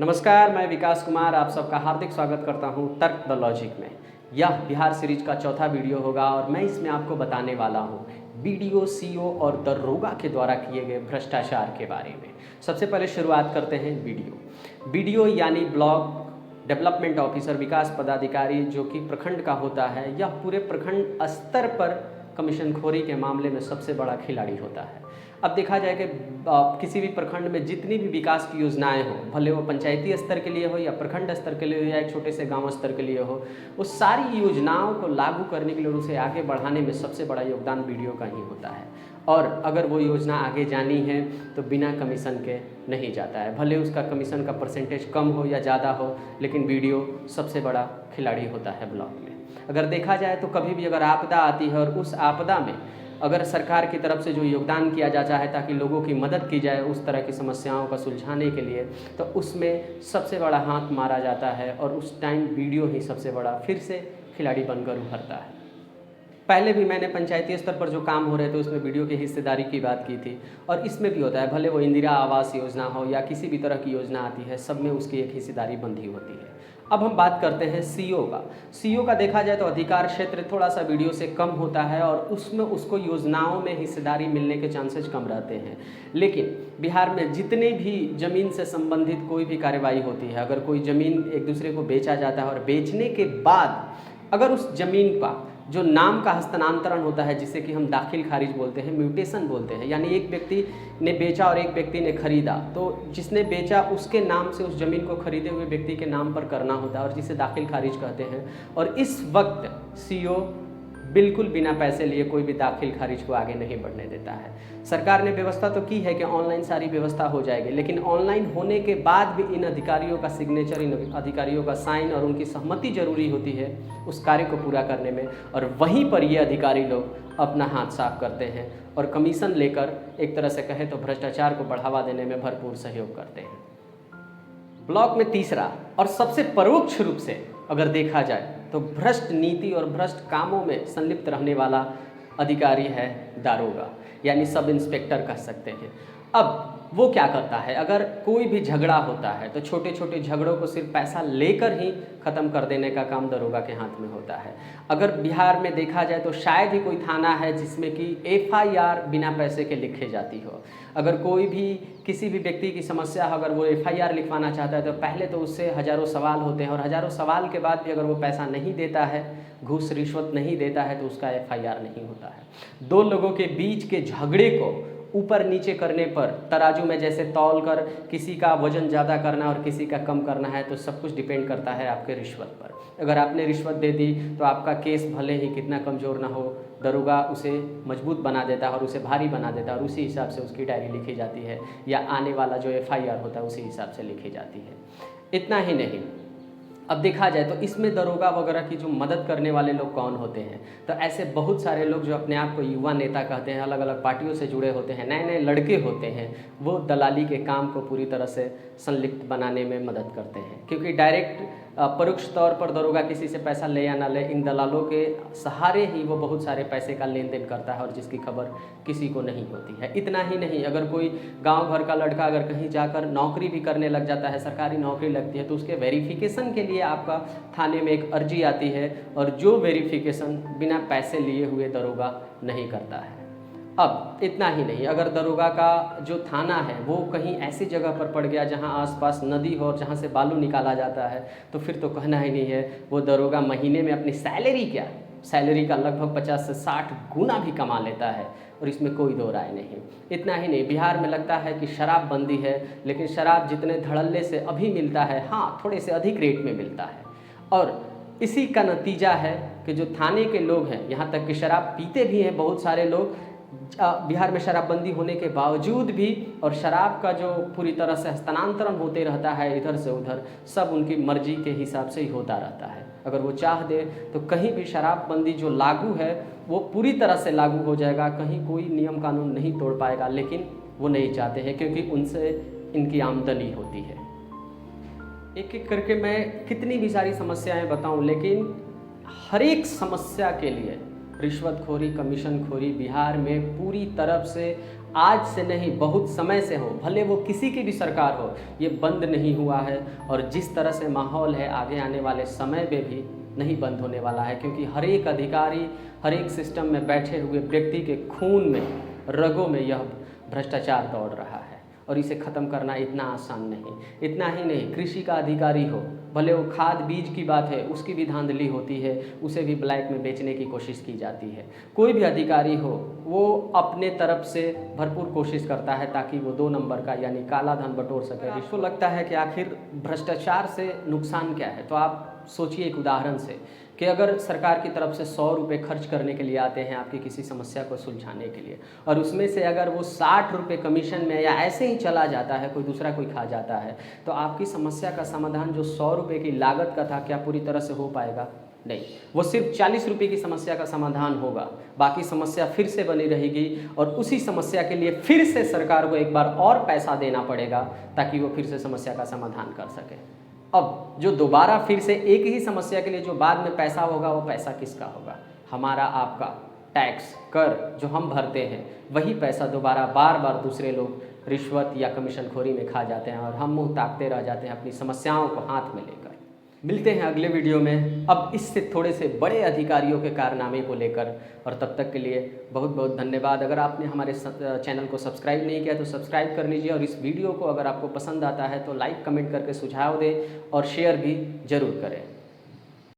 नमस्कार, मैं विकास कुमार आप सबका हार्दिक स्वागत करता हूं तर्क द लॉजिक में। यह बिहार सीरीज का चौथा वीडियो होगा और मैं इसमें आपको बताने वाला हूं बीडीओ, सीओ और दरोगा के द्वारा किए गए भ्रष्टाचार के बारे में। सबसे पहले शुरुआत करते हैं बीडीओ। बीडीओ यानी ब्लॉक डेवलपमेंट ऑफिसर, विकास पदाधिकारी, जो कि प्रखंड का होता है। यह पूरे प्रखंड स्तर पर कमीशनखोरी के मामले में सबसे बड़ा खिलाड़ी होता है। अब देखा जाए कि किसी भी प्रखंड में जितनी भी विकास की योजनाएं हो, भले वो पंचायती स्तर के लिए हो या प्रखंड स्तर के लिए हो या एक छोटे से गांव स्तर के लिए हो, उस सारी योजनाओं को लागू करने के लिए और उसे आगे बढ़ाने में सबसे बड़ा योगदान बीडीओ का ही होता है। और अगर वो योजना आगे जानी है तो बिना कमीशन के नहीं जाता है, भले उसका कमीशन का परसेंटेज कम हो या ज़्यादा हो, लेकिन बीडीओ सबसे बड़ा खिलाड़ी होता है ब्लॉक में। अगर देखा जाए तो कभी भी अगर आपदा आती है और उस आपदा में अगर सरकार की तरफ से जो योगदान किया जाता है ताकि लोगों की मदद की जाए उस तरह की समस्याओं का सुलझाने के लिए, तो उसमें सबसे बड़ा हाथ मारा जाता है और उस टाइम बीडीओ ही सबसे बड़ा फिर से खिलाड़ी बनकर उभरता है। पहले भी मैंने पंचायती स्तर पर जो काम हो रहे थे उसमें बीडीओ की हिस्सेदारी की बात की थी और इसमें भी होता है, भले वो इंदिरा आवास योजना हो या किसी भी तरह की योजना आती है, सब में उसकी एक हिस्सेदारी बंधी होती है। अब हम बात करते हैं सीओ का। सीओ का देखा जाए तो अधिकार क्षेत्र थोड़ा सा बीडीओ से कम होता है और उसमें उसको योजनाओं में हिस्सेदारी मिलने के चांसेस कम रहते हैं। लेकिन बिहार में जितने भी ज़मीन से संबंधित कोई भी कार्रवाई होती है, अगर कोई ज़मीन एक दूसरे को बेचा जाता है और बेचने के बाद अगर उस ज़मीन का जो नाम का हस्तांतरण होता है, जिसे कि हम दाखिल खारिज बोलते हैं, म्यूटेशन बोलते हैं, यानी एक व्यक्ति ने बेचा और एक व्यक्ति ने खरीदा, तो जिसने बेचा उसके नाम से उस ज़मीन को खरीदे हुए व्यक्ति के नाम पर करना होता है और जिसे दाखिल खारिज कहते हैं। और इस वक्त सीओ बिल्कुल बिना पैसे लिए कोई भी दाखिल खारिज को आगे नहीं बढ़ने देता है। सरकार ने व्यवस्था तो की है कि ऑनलाइन सारी व्यवस्था हो जाएगी, लेकिन ऑनलाइन होने के बाद भी इन अधिकारियों का सिग्नेचर, इन अधिकारियों का साइन और उनकी सहमति जरूरी होती है उस कार्य को पूरा करने में। और वहीं पर ये अधिकारी लोग अपना हाथ साफ करते हैं और कमीशन लेकर एक तरह से कहे तो भ्रष्टाचार को बढ़ावा देने में भरपूर सहयोग करते हैं। ब्लॉक में तीसरा और सबसे परोक्ष रूप से अगर देखा जाए तो भ्रष्ट नीति और भ्रष्ट कामों में संलिप्त रहने वाला अधिकारी है दारोगा, यानी सब इंस्पेक्टर कह सकते हैं। अब वो क्या करता है, अगर कोई भी झगड़ा होता है तो छोटे छोटे झगड़ों को सिर्फ पैसा लेकर ही ख़त्म कर देने का काम दरोगा के हाथ में होता है। अगर बिहार में देखा जाए तो शायद ही कोई थाना है जिसमें कि एफआईआर बिना पैसे के लिखे जाती हो। अगर कोई भी किसी भी व्यक्ति की समस्या अगर वो एफआईआर लिखवाना चाहता है तो पहले तो उससे हज़ारों सवाल होते हैं और हज़ारों सवाल के बाद भी अगर वो पैसा नहीं देता है, घूस रिश्वत नहीं देता है, तो उसका एफआईआर नहीं होता है। दो लोगों के बीच के झगड़े को ऊपर नीचे करने पर तराजू में जैसे तौल कर किसी का वजन ज़्यादा करना और किसी का कम करना है, तो सब कुछ डिपेंड करता है आपके रिश्वत पर। अगर आपने रिश्वत दे दी तो आपका केस भले ही कितना कमज़ोर ना हो, दरोगा उसे मजबूत बना देता है और उसे भारी बना देता है और उसी हिसाब से उसकी डायरी लिखी जाती है या आने वाला जो एफआईआर होता है उसी हिसाब से लिखी जाती है। इतना ही नहीं, अब देखा जाए तो इसमें दरोगा वगैरह की जो मदद करने वाले लोग कौन होते हैं, तो ऐसे बहुत सारे लोग जो अपने आप को युवा नेता कहते हैं, अलग अलग पार्टियों से जुड़े होते हैं, नए नए लड़के होते हैं, वो दलाली के काम को पूरी तरह से संलिप्त बनाने में मदद करते हैं। क्योंकि डायरेक्ट परोक्ष तौर पर दरोगा किसी से पैसा ले या ना ले, इन दलालों के सहारे ही वो बहुत सारे पैसे का लेन देन करता है और जिसकी खबर किसी को नहीं होती है। इतना ही नहीं, अगर कोई गांव भर का लड़का अगर कहीं जाकर नौकरी भी करने लग जाता है, सरकारी नौकरी लगती है, तो उसके वेरिफिकेशन के लिए आपका थाने में एक अर्जी आती है और जो वेरिफिकेशन बिना पैसे लिए हुए दरोगा नहीं करता है। अब इतना ही नहीं, अगर दरोगा का जो थाना है वो कहीं ऐसी जगह पर पड़ गया जहां आसपास नदी हो और जहां से बालू निकाला जाता है, तो फिर तो कहना ही नहीं है। वो दरोगा महीने में अपनी सैलरी का लगभग 50 से 60 गुना भी कमा लेता है और इसमें कोई दो राय नहीं। इतना ही नहीं, बिहार में लगता है कि शराब बंदी है, लेकिन शराब जितने धड़ल्ले से अभी मिलता है, हाँ थोड़े से अधिक रेट में मिलता है। और इसी का नतीजा है कि जो थाने के लोग हैं, यहाँ तक कि शराब पीते भी हैं बहुत सारे लोग बिहार में शराबबंदी होने के बावजूद भी, और शराब का जो पूरी तरह से हस्तांतरण होते रहता है इधर से उधर, सब उनकी मर्जी के हिसाब से ही होता रहता है। अगर वो चाह दे तो कहीं भी शराबबंदी जो लागू है वो पूरी तरह से लागू हो जाएगा, कहीं कोई नियम कानून नहीं तोड़ पाएगा, लेकिन वो नहीं चाहते हैं क्योंकि उनसे इनकी आमदनी होती है। एक एक करके मैं कितनी भी सारी समस्याएं बताऊं, लेकिन हर एक समस्या के लिए रिश्वतखोरी, कमीशनखोरी बिहार में पूरी तरफ से आज से नहीं बहुत समय से हो, भले वो किसी की भी सरकार हो, ये बंद नहीं हुआ है। और जिस तरह से माहौल है आगे आने वाले समय में भी नहीं बंद होने वाला है, क्योंकि हर एक अधिकारी, हर एक सिस्टम में बैठे हुए व्यक्ति के खून में, रगों में यह भ्रष्टाचार दौड़ रहा है और इसे ख़त्म करना इतना आसान नहीं। इतना ही नहीं, कृषि का अधिकारी हो, भले वो खाद बीज की बात है, उसकी भी धांधली होती है, उसे भी ब्लैक में बेचने की कोशिश की जाती है। कोई भी अधिकारी हो, वो अपने तरफ से भरपूर कोशिश करता है ताकि वो 2 नंबर का यानी काला धन बटोर सके। इसको लगता है कि आखिर भ्रष्टाचार से नुकसान क्या है, तो आप सोचिए एक उदाहरण से कि अगर सरकार की तरफ से 100 रुपये खर्च करने के लिए आते हैं आपकी किसी समस्या को सुलझाने के लिए, और उसमें से अगर वो 60 रुपये कमीशन में या ऐसे ही चला जाता है, कोई दूसरा कोई खा जाता है, तो आपकी समस्या का समाधान जो 100 रुपये की लागत का था, क्या पूरी तरह से हो पाएगा? नहीं, वो सिर्फ 40 रुपये की समस्या का समाधान होगा, बाकी समस्या फिर से बनी रहेगी और उसी समस्या के लिए फिर से सरकार को एक बार और पैसा देना पड़ेगा ताकि वो फिर से समस्या का समाधान कर सके। अब जो दोबारा फिर से एक ही समस्या के लिए जो बाद में पैसा होगा, वो पैसा किसका होगा? हमारा, आपका टैक्स, कर जो हम भरते हैं, वही पैसा दोबारा बार बार दूसरे लोग रिश्वत या कमीशनखोरी में खा जाते हैं और हम मुंह ताकते रह जाते हैं अपनी समस्याओं को हाथ में लेकर। मिलते हैं अगले वीडियो में, अब इससे थोड़े से बड़े अधिकारियों के कारनामे को लेकर, और तब तक के लिए बहुत बहुत धन्यवाद। अगर आपने हमारे चैनल को सब्सक्राइब नहीं किया तो सब्सक्राइब कर लीजिए, और इस वीडियो को अगर आपको पसंद आता है तो लाइक कमेंट करके सुझाव दें और शेयर भी ज़रूर करें।